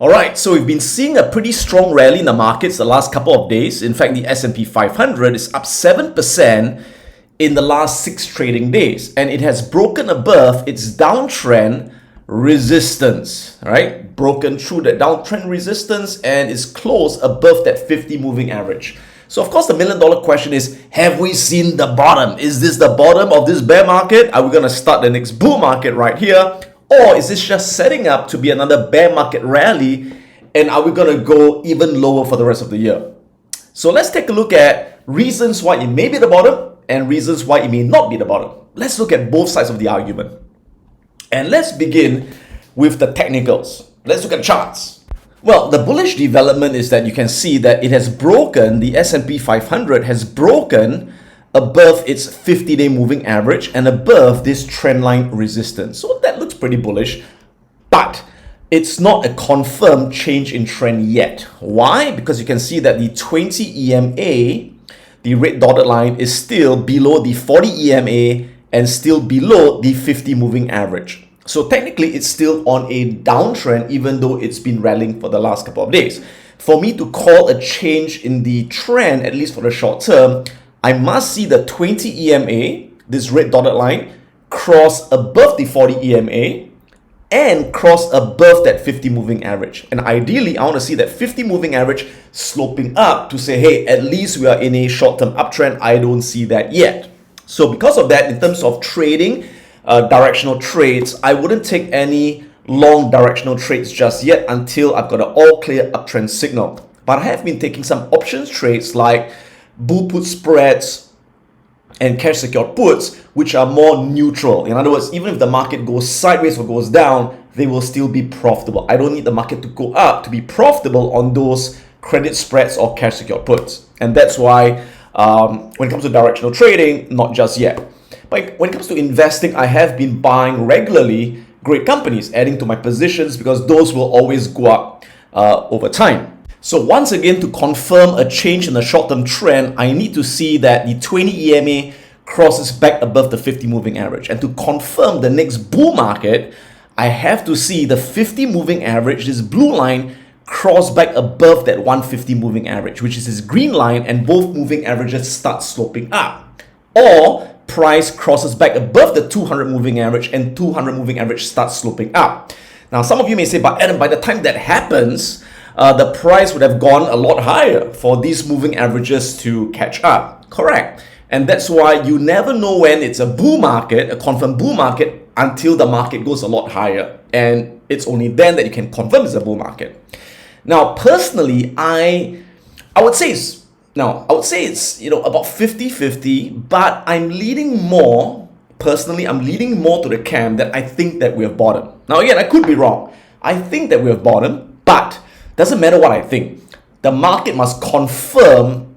All right, so we've been seeing a pretty strong rally in the markets the last couple of days. In fact, the S&P 500 is up 7% in the last 6 trading days, and it has broken above its downtrend resistance, all right? Broken through that downtrend resistance and is close above that 50 moving average. So of course, the $1 million question is, have we seen the bottom? Is this the bottom of this bear market? Are we going to start the next bull market right here? Or is this just setting up to be another bear market rally? And are we going to go even lower for the rest of the year? So let's take a look at reasons why it may be the bottom and reasons why it may not be the bottom. Let's look at both sides of the argument. And let's begin with the technicals. Let's look at charts. Well, the bullish development is that you can see that it has broken, the S&P 500 has broken above its 50-day moving average and above this trendline resistance. So that looks pretty bullish, but it's not a confirmed change in trend yet. Why? Because you can see that the 20 EMA, the red dotted line, is still below the 40 EMA and still below the 50 moving average. So technically, it's still on a downtrend, even though it's been rallying for the last couple of days. For me to call a change in the trend, at least for the short term, I must see the 20 EMA, this red dotted line, cross above the 40 EMA and cross above that 50 moving average. And ideally, I want to see that 50 moving average sloping up to say, hey, at least we are in a short-term uptrend. I don't see that yet. So because of that, in terms of trading, directional trades, I wouldn't take any long directional trades just yet until I've got an all-clear uptrend signal. But I have been taking some options trades like bull put spreads and cash secured puts, which are more neutral. In other words, even if the market goes sideways or goes down, they will still be profitable. I don't need the market to go up to be profitable on those credit spreads or cash secured puts. And that's why when it comes to directional trading, not just yet. But when it comes to investing, I have been buying regularly great companies, adding to my positions because those will always go up over time. So once again, to confirm a change in the short-term trend, I need to see that the 20 EMA crosses back above the 50 moving average. And to confirm the next bull market, I have to see the 50 moving average, this blue line, cross back above that 150 moving average, which is this green line, and both moving averages start sloping up. Or price crosses back above the 200 moving average and 200 moving average starts sloping up. Now, some of you may say, but Adam, by the time that happens, the price would have gone a lot higher for these moving averages to catch up. Correct. And that's why you never know when it's a bull market, a confirmed bull market, until the market goes a lot higher. And it's only then that you can confirm it's a bull market. Now, personally, I would say it's about 50-50, but I'm leaning more, personally, I'm leaning more to the camp that I think that we have bottomed. Now, again, I could be wrong. I think that we have bottomed, but doesn't matter what I think. The market must confirm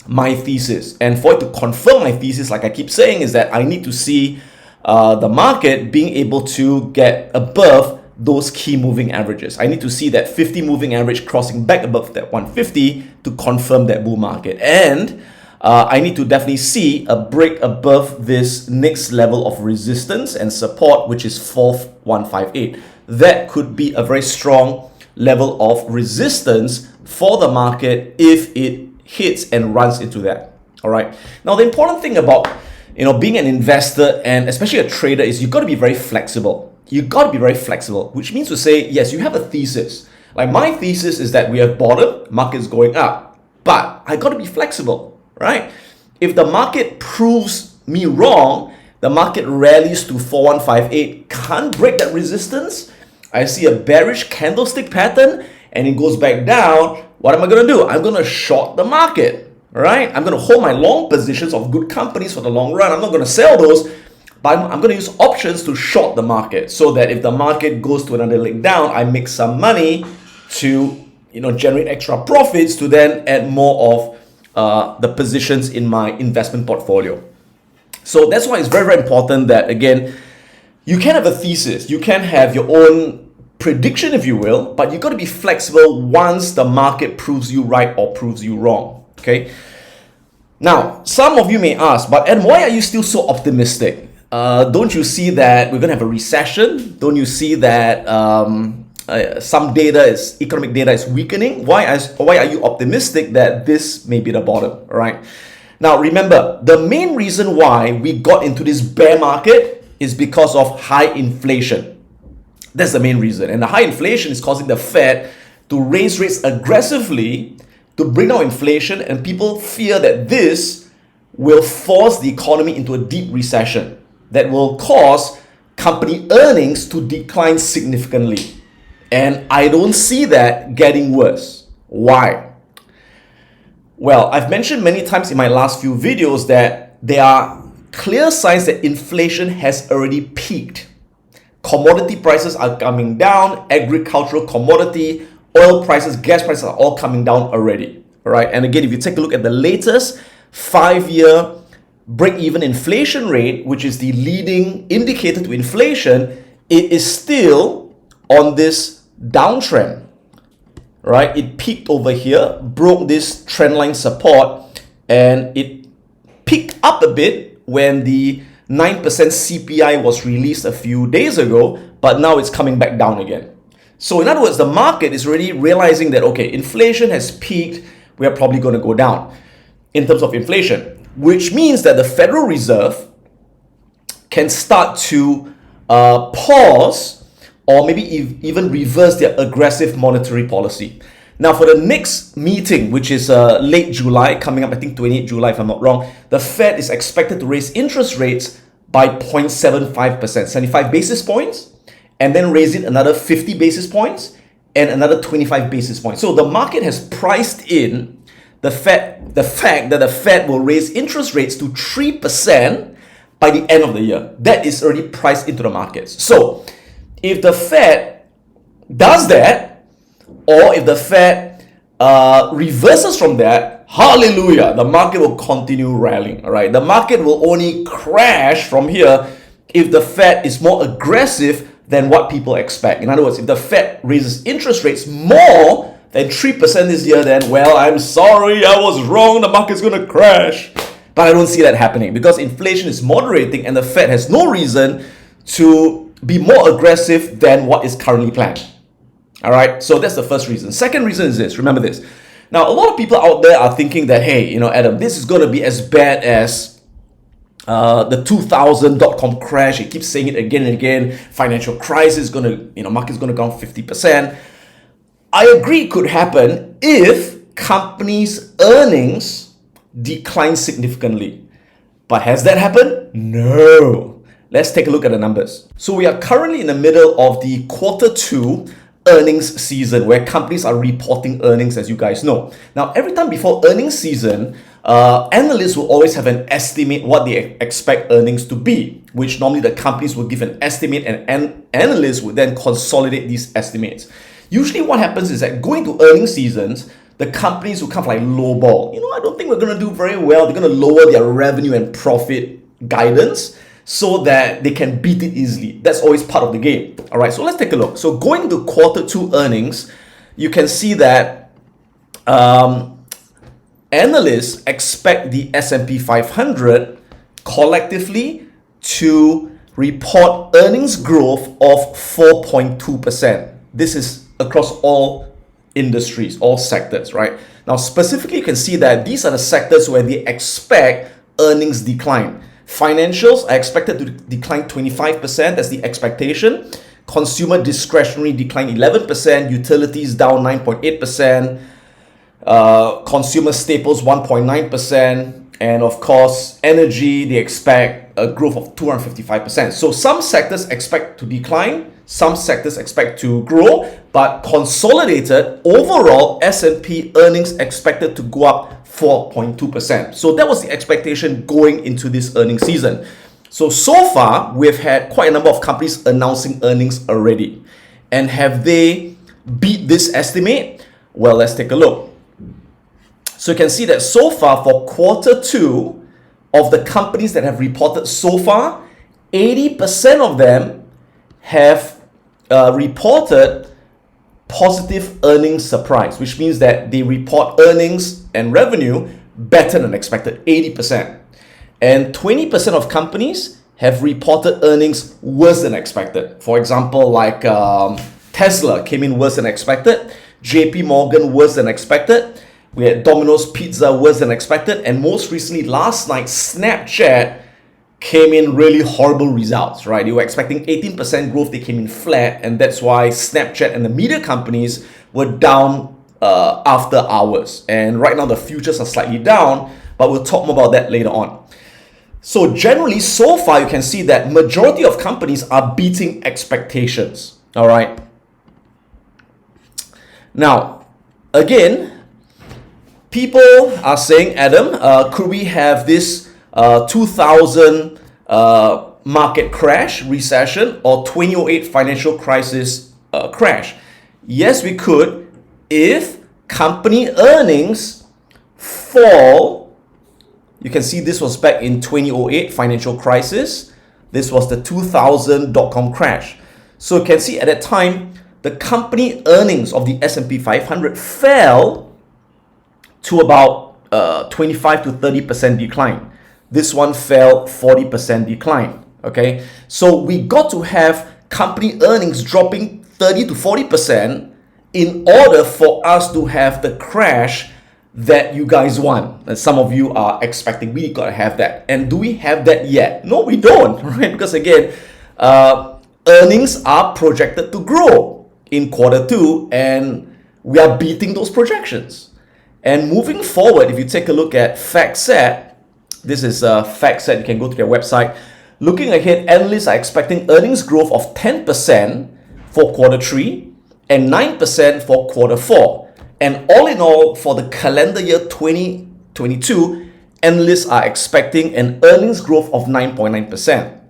my thesis. And for it to confirm my thesis, like I keep saying, is that I need to see the market being able to get above those key moving averages. I need to see that 50 moving average crossing back above that 150 to confirm that bull market. And I need to definitely see a break above this next level of resistance and support, which is 4158. That could be a very strong level of resistance for the market if it hits and runs into that. All right. Now, the important thing about being an investor and especially a trader is you've got to be very flexible. You've got to be very flexible, which means to say, yes, you have a thesis. Like my thesis is that we have bottomed, market's going up, but I got to be flexible, right? If the market proves me wrong, the market rallies to 4158, can't break that resistance, I see a bearish candlestick pattern and it goes back down, what am I going to do? I'm going to short the market, right? I'm going to hold my long positions of good companies for the long run. I'm not going to sell those, but I'm going to use options to short the market so that if the market goes to another leg down, I make some money to generate extra profits to then add more of the positions in my investment portfolio. So that's why it's very, very important that, again, you can have a thesis, you can have your own prediction, if you will, but you've got to be flexible once the market proves you right or proves you wrong, okay? Now, some of you may ask, but Ed, why are you still so optimistic? Don't you see that we're going to have a recession? Don't you see that some economic data is weakening, why are you optimistic that this may be the bottom? All right. Now remember, the main reason why we got into this bear market is because of high inflation. That's the main reason. And the high inflation is causing the Fed to raise rates aggressively to bring down inflation, and people fear that this will force the economy into a deep recession that will cause company earnings to decline significantly. And I don't see that getting worse. Why? Well, I've mentioned many times in my last few videos that there are clear signs that inflation has already peaked. Commodity prices are coming down, agricultural commodity, oil prices, gas prices are all coming down already. All right. And again, if you take a look at the latest 5-year break-even inflation rate, which is the leading indicator to inflation, it is still on this downtrend. Right? It peaked over here, broke this trendline support, and it picked up a bit when the 9% CPI was released a few days ago, but now it's coming back down again. So in other words, the market is already realizing that, okay, inflation has peaked, we are probably going to go down in terms of inflation, which means that the Federal Reserve can start to pause or maybe even reverse their aggressive monetary policy. Now, for the next meeting, which is late July, coming up, I think 28 July, if I'm not wrong, the Fed is expected to raise interest rates by 0.75%, 75 basis points, and then raise it another 50 basis points and another 25 basis points. So the market has priced in the fact that the Fed will raise interest rates to 3% by the end of the year. That is already priced into the markets. So if the Fed does that, or if the Fed reverses from that, hallelujah, the market will continue rallying. All right, the market will only crash from here if the Fed is more aggressive than what people expect. In other words, if the Fed raises interest rates more than 3% this year, then, well, I'm sorry, I was wrong, the market's going to crash. But I don't see that happening because inflation is moderating and the Fed has no reason to be more aggressive than what is currently planned. All right, so that's the first reason. Second reason is this, remember this. Now, a lot of people out there are thinking that, hey, Adam, this is going to be as bad as the 2000.com crash. He keeps saying it again and again. Financial crisis is going to, market's going to go down 50%. I agree it could happen if companies' earnings decline significantly. But has that happened? No. Let's take a look at the numbers. So we are currently in the middle of the Q2 earnings season where companies are reporting earnings, as you guys know. Now, every time before earnings season, analysts will always have an estimate what they expect earnings to be, which normally the companies will give an estimate and analysts would then consolidate these estimates. Usually what happens is that going to earnings seasons, the companies will kind of like lowball. I don't think we're going to do very well. They're going to lower their revenue and profit guidance so that they can beat it easily. That's always part of the game. All right, so let's take a look. So going to Q2 earnings, you can see that analysts expect the S&P 500 collectively to report earnings growth of 4.2%. This is across all industries, all sectors, right? Now, specifically, you can see that these are the sectors where they expect earnings decline. Financials are expected to decline 25%. That's the expectation. Consumer discretionary decline 11%. Utilities down 9.8%. Consumer staples 1.9%. And of course, energy, they expect a growth of 255%. So some sectors expect to decline, some sectors expect to grow, but consolidated overall S&P earnings expected to go up 4.2%. So that was the expectation going into this earnings season. So far, we've had quite a number of companies announcing earnings already. And have they beat this estimate? Well, let's take a look. So you can see that so far for Q2 of the companies that have reported so far, 80% of them have reported positive earnings surprise, which means that they report earnings and revenue better than expected, 80%. And 20% of companies have reported earnings worse than expected. For example, like Tesla came in worse than expected. JP Morgan worse than expected. We had Domino's Pizza worse than expected. And most recently, last night, Snapchat came in really horrible results, right? They were expecting 18% growth. They came in flat. And that's why Snapchat and the media companies were down after hours. And right now, the futures are slightly down, but we'll talk more about that later on. So generally, so far, you can see that majority of companies are beating expectations, all right? Now, again, people are saying, Adam, could we have this 2000 market crash, recession, or 2008 financial crisis crash? Yes, we could if company earnings fall. You can see this was back in 2008 financial crisis. This was the 2000 dot-com crash. So you can see at that time, the company earnings of the S&P 500 fell to about 25 to 30% decline. This one fell 40% decline. Okay, so we got to have company earnings dropping 30 to 40% in order for us to have the crash that you guys want, that some of you are expecting. We got to have that. And do we have that yet? No, we don't, right? Because again, earnings are projected to grow in Q2, and we are beating those projections. And moving forward, if you take a look at FactSet, this is FactSet, you can go to their website. Looking ahead, analysts are expecting earnings growth of 10% for Q3 and 9% for Q4. And all in all, for the calendar year 2022, analysts are expecting an earnings growth of 9.9%.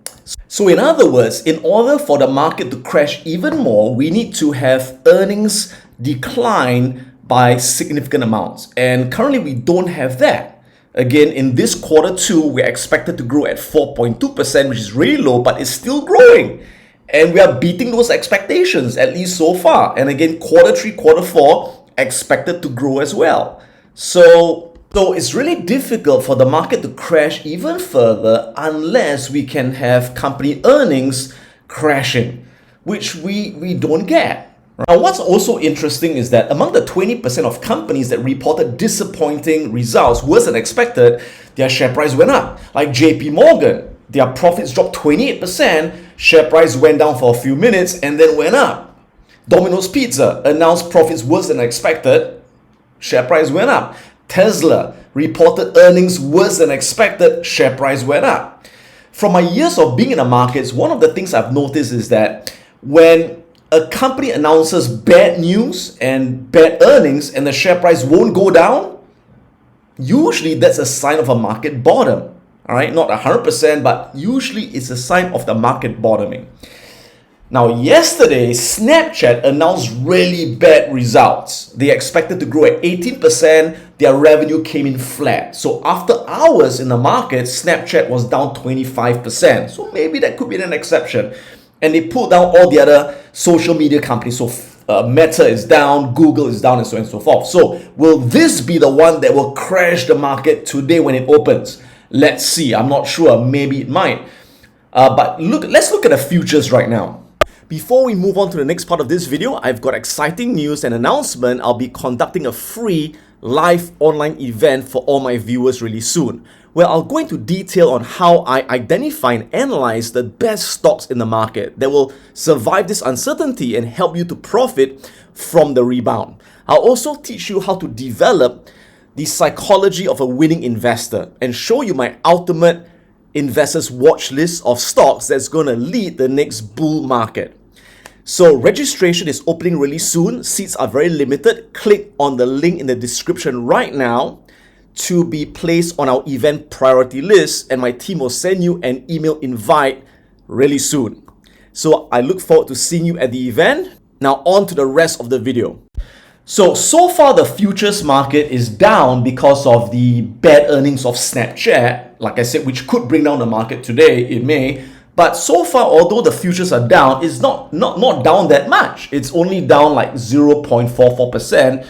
So in other words, in order for the market to crash even more, we need to have earnings decline by significant amounts. And currently we don't have that. Again, in this Q2, we're expected to grow at 4.2%, which is really low, but it's still growing. And we are beating those expectations, at least so far. And again, Q3, Q4 expected to grow as well. So it's really difficult for the market to crash even further unless we can have company earnings crashing, which we don't get. Now, what's also interesting is that among the 20% of companies that reported disappointing results, worse than expected, their share price went up. Like JP Morgan, their profits dropped 28%, share price went down for a few minutes and then went up. Domino's Pizza announced profits worse than expected, share price went up. Tesla reported earnings worse than expected, share price went up. From my years of being in the markets, one of the things I've noticed is that when a company announces bad news and bad earnings and the share price won't go down, usually that's a sign of a market bottom. All right, not 100%, but usually it's a sign of the market bottoming. Now, yesterday, Snapchat announced really bad results. They expected to grow at 18%. Their revenue came in flat. So after hours in the market, Snapchat was down 25%. So maybe that could be an exception. And they pulled down all the other social media companies. So Meta is down, Google is down, and so on and so forth. So will this be the one that will crash the market today when it opens? Let's see. I'm not sure. Maybe it might. But let's look at the futures right now. Before we move on to the next part of this video, I've got exciting news and announcement. I'll be conducting a free live online event for all my viewers really soon, where I'll go into detail on how I identify and analyze the best stocks in the market that will survive this uncertainty and help you to profit from the rebound. I'll also teach you how to develop the psychology of a winning investor and show you my ultimate investors watch list of stocks that's going to lead the next bull market. So registration is opening really soon. Seats are very limited. Click on the link in the description right now to be placed on our event priority list, and my team will send you an email invite really soon. So I look forward to seeing you at the event. Now on to the rest of the video. So far the futures market is down because of the bad earnings of Snapchat, like I said, which could bring down the market today, it may. But so far, although the futures are down, it's not down that much. It's only down like 0.44%.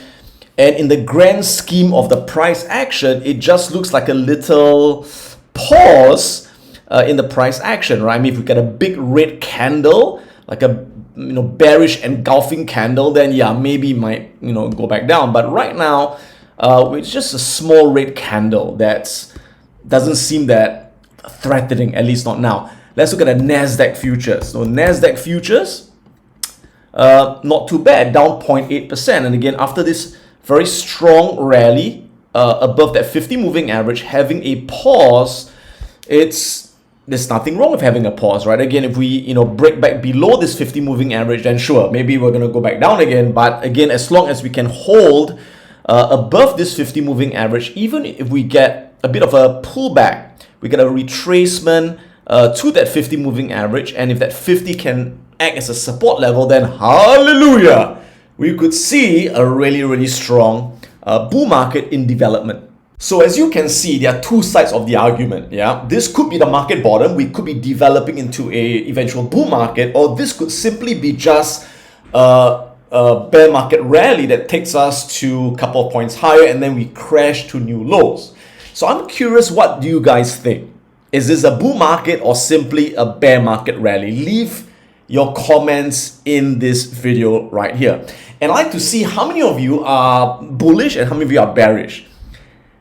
And in the grand scheme of the price action, it just looks like a little pause in the price action, right? I mean, if we get a big red candle, like a bearish engulfing candle, then yeah, maybe it might go back down. But right now, it's just a small red candle that doesn't seem that threatening, at least not now. Let's look at the Nasdaq futures. So Nasdaq futures, not too bad, down 0.8%. And again, after this very strong rally above that 50 moving average, having a pause, there's nothing wrong with having a pause, right? Again, if we break back below this 50 moving average, then sure, maybe we're going to go back down again. But again, as long as we can hold above this 50 moving average, even if we get a bit of a pullback, we get a retracement to that 50 moving average, and if that 50 can act as a support level, then hallelujah, we could see a really, really strong bull market in development. So as you can see, there are two sides of the argument. Yeah, this could be the market bottom. We could be developing into a eventual bull market, or this could simply be just a bear market rally that takes us to a couple of points higher, and then we crash to new lows. So I'm curious, what do you guys think? Is this a bull market or simply a bear market rally? Leave your comments in this video right here. And I'd like to see how many of you are bullish and how many of you are bearish.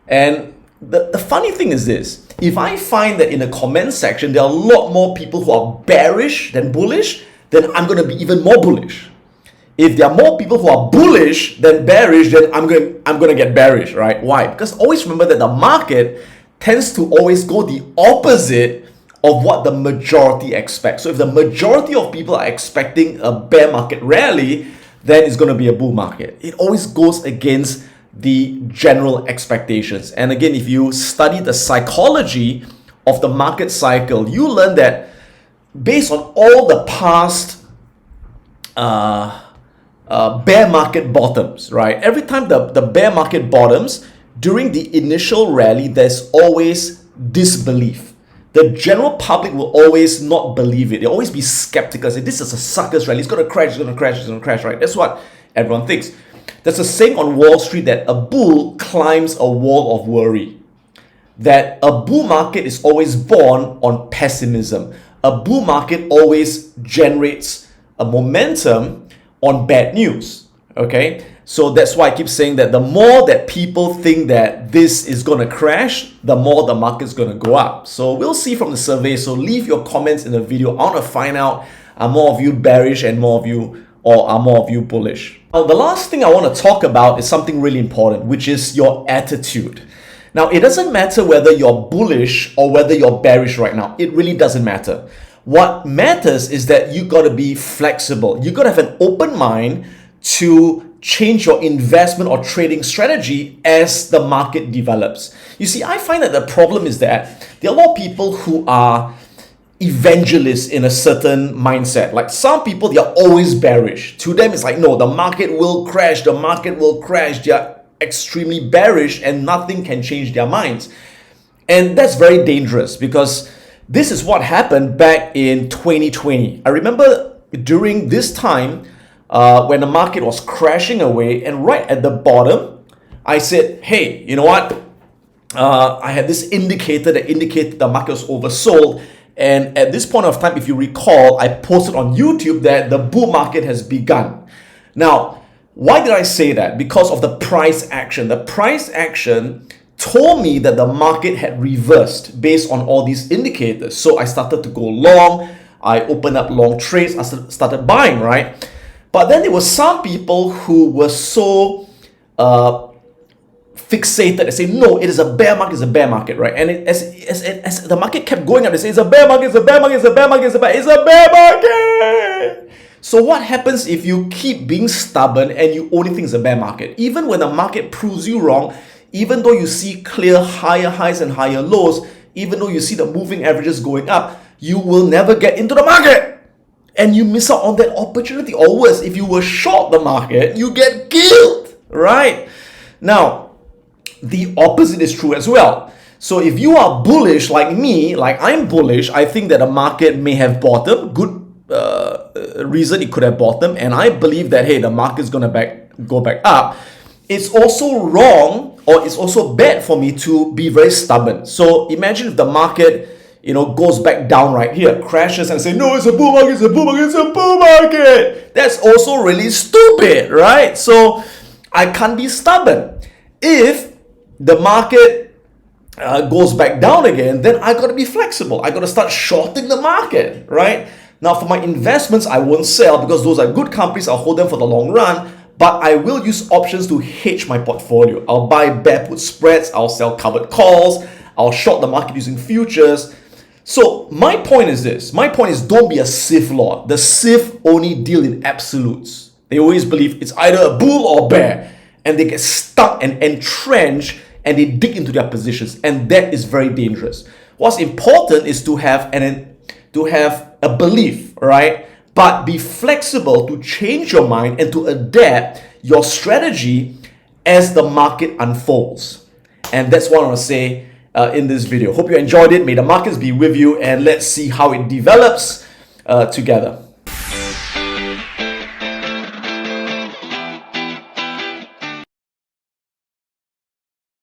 And the funny thing is this: if I find that in the comment section there are a lot more people who are bearish than bullish, then I'm going to be even more bullish. If there are more people who are bullish than bearish, then I'm going to get bearish, right? Why? Because always remember that the market tends to always go the opposite of what the majority expects. So if the majority of people are expecting a bear market rally, then it's going to be a bull market. It always goes against the general expectations. And again, if you study the psychology of the market cycle, you learn that based on all the past bear market bottoms, right? Every time the bear market bottoms, during the initial rally, there's always disbelief. The general public will always not believe it. They'll always be skeptical. Say, this is a sucker's rally. It's going to crash, it's going to crash, it's going to crash, right? That's what everyone thinks. There's a saying on Wall Street that a bull climbs a wall of worry. That a bull market is always born on pessimism. A bull market always generates a momentum on bad news. Okay? So that's why I keep saying that the more that people think that this is going to crash, the more the market's going to go up. So we'll see from the survey. So leave your comments in the video. I want to find out, are more of you bearish and more of you, or are more of you bullish? Now, the last thing I want to talk about is something really important, which is your attitude. Now, it doesn't matter whether you're bullish or whether you're bearish right now. It really doesn't matter. What matters is that you got to be flexible. You got to have an open mind to change your investment or trading strategy as the market develops. You see, I find that the problem is that there are a lot of people who are evangelists in a certain mindset. Like some people, they are always bearish. To them, it's like, no, the market will crash. The market will crash. They are extremely bearish and nothing can change their minds. And that's very dangerous because this is what happened back in 2020. I remember during this time when the market was crashing away, and right at the bottom, I said, hey, you know what? I had this indicator that indicated the market was oversold. And at this point of time, if you recall, I posted on YouTube that the bull market has begun. Now, why did I say that? Because of the price action. The price action told me that the market had reversed based on all these indicators. So I started to go long. I opened up long trades. I started buying, right? But then there were some people who were so fixated and say, no, it is a bear market, it's a bear market, right? And as the market kept going up, they say, it's a bear market, it's a bear market, it's a bear market, it's a bear market. So what happens if you keep being stubborn and you only think it's a bear market? Even when the market proves you wrong, even though you see clear higher highs and higher lows, even though you see the moving averages going up, you will never get into the market. And you miss out on that opportunity. Or worse, if you were short the market, you get killed, right? Now, the opposite is true as well. So if you are bullish like me, like I'm bullish, I think that the market may have bottomed. Good reason it could have bottomed. And I believe that, hey, the market's going to go back up. It's also wrong, or it's also bad for me to be very stubborn. So imagine if the market, goes back down right here, crashes and say, no, it's a bull market, it's a bull market, it's a bull market. That's also really stupid, right? So I can't be stubborn. If the market goes back down again, then I got to be flexible. I got to start shorting the market, right? Now, for my investments, I won't sell because those are good companies. I'll hold them for the long run, but I will use options to hedge my portfolio. I'll buy bear put spreads, I'll sell covered calls, I'll short the market using futures. So my point is this. My point is, don't be a SIF lot. The SIF only deal in absolutes. They always believe it's either a bull or bear, and they get stuck and entrenched and they dig into their positions, and that is very dangerous. What's important is to have a belief, right? But be flexible to change your mind and to adapt your strategy as the market unfolds. And that's what I want to say in this video. Hope you enjoyed it. May the markets be with you, and let's see how it develops together.